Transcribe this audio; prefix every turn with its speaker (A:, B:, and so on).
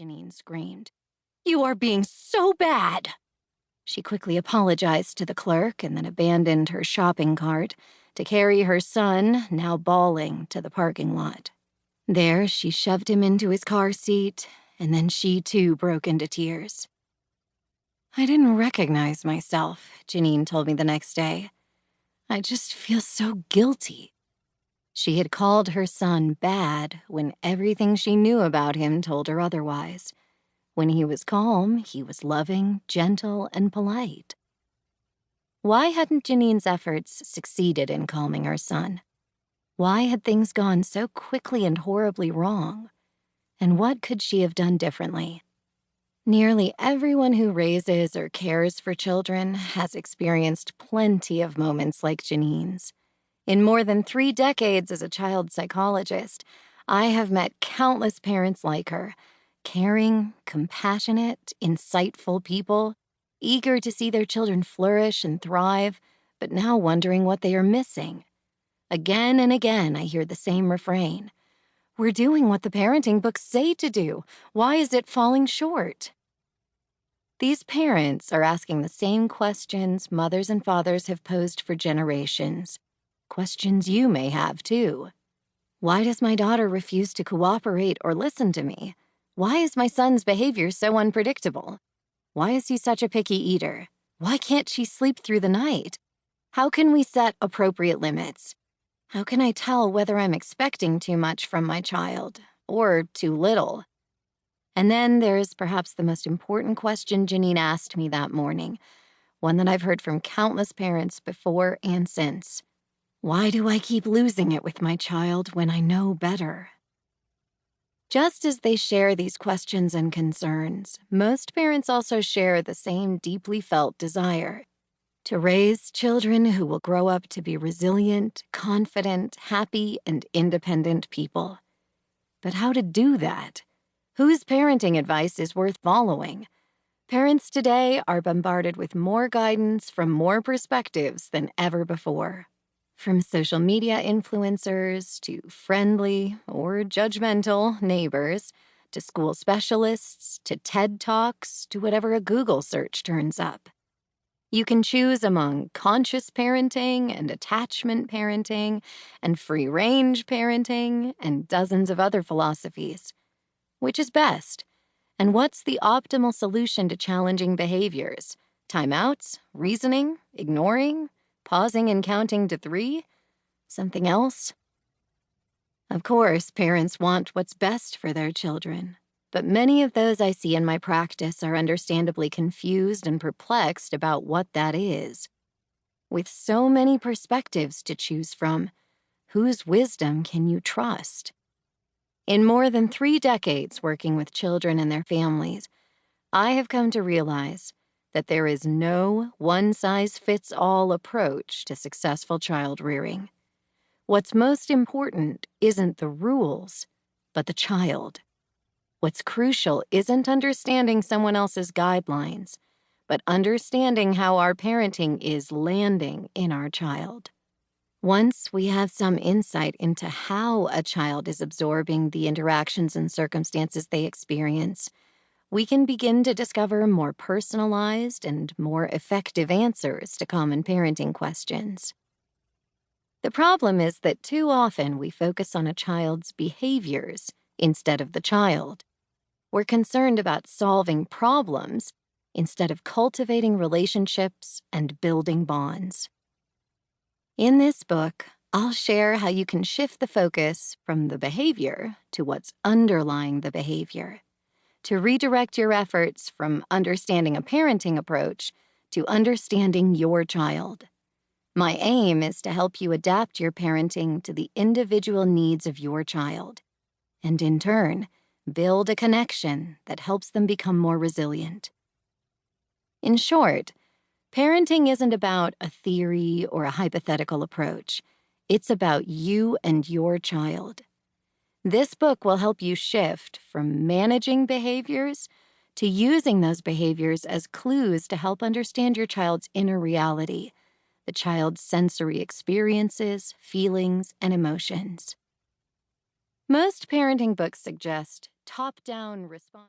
A: Janine screamed. "You are being so bad!" She quickly apologized to the clerk and then abandoned her shopping cart to carry her son, now bawling, to the parking lot. There, she shoved him into his car seat, and then she too broke into tears. "I didn't recognize myself," Janine told me the next day. "I just feel so guilty." She had called her son bad when everything she knew about him told her otherwise. When he was calm, he was loving, gentle, and polite. Why hadn't Janine's efforts succeeded in calming her son? Why had things gone so quickly and horribly wrong? And what could she have done differently? Nearly everyone who raises or cares for children has experienced plenty of moments like Janine's. In more than 3 decades as a child psychologist, I have met countless parents like her, caring, compassionate, insightful people, eager to see their children flourish and thrive, but now wondering what they are missing. Again and again, I hear the same refrain. "We're doing what the parenting books say to do. Why is it falling short?" These parents are asking the same questions mothers and fathers have posed for generations. Questions you may have, too. Why does my daughter refuse to cooperate or listen to me? Why is my son's behavior so unpredictable? Why is he such a picky eater? Why can't she sleep through the night? How can we set appropriate limits? How can I tell whether I'm expecting too much from my child or too little? And then there's perhaps the most important question Janine asked me that morning, one that I've heard from countless parents before and since. Why do I keep losing it with my child when I know better? Just as they share these questions and concerns, most parents also share the same deeply felt desire to raise children who will grow up to be resilient, confident, happy, and independent people. But how to do that? Whose parenting advice is worth following? Parents today are bombarded with more guidance from more perspectives than ever before. From social media influencers to friendly or judgmental neighbors, to school specialists, to TED Talks, to whatever a Google search turns up. You can choose among conscious parenting and attachment parenting and free-range parenting and dozens of other philosophies. Which is best? And what's the optimal solution to challenging behaviors? Timeouts? Reasoning? Ignoring? Pausing and counting to 3? Something else? Of course, parents want what's best for their children. But many of those I see in my practice are understandably confused and perplexed about what that is. With so many perspectives to choose from, whose wisdom can you trust? In more than 3 decades working with children and their families, I have come to realize that there is no one-size-fits-all approach to successful child rearing. What's most important isn't the rules, but the child. What's crucial isn't understanding someone else's guidelines, but understanding how our parenting is landing in our child. Once we have some insight into how a child is absorbing the interactions and circumstances they experience, we can begin to discover more personalized and more effective answers to common parenting questions. The problem is that too often we focus on a child's behaviors instead of the child. We're concerned about solving problems instead of cultivating relationships and building bonds. In this book, I'll share how you can shift the focus from the behavior to what's underlying the behavior, to redirect your efforts from understanding a parenting approach to understanding your child. My aim is to help you adapt your parenting to the individual needs of your child, and in turn, build a connection that helps them become more resilient. In short, parenting isn't about a theory or a hypothetical approach. It's about you and your child. This book will help you shift from managing behaviors to using those behaviors as clues to help understand your child's inner reality, the child's sensory experiences, feelings, and emotions. Most parenting books suggest top-down response.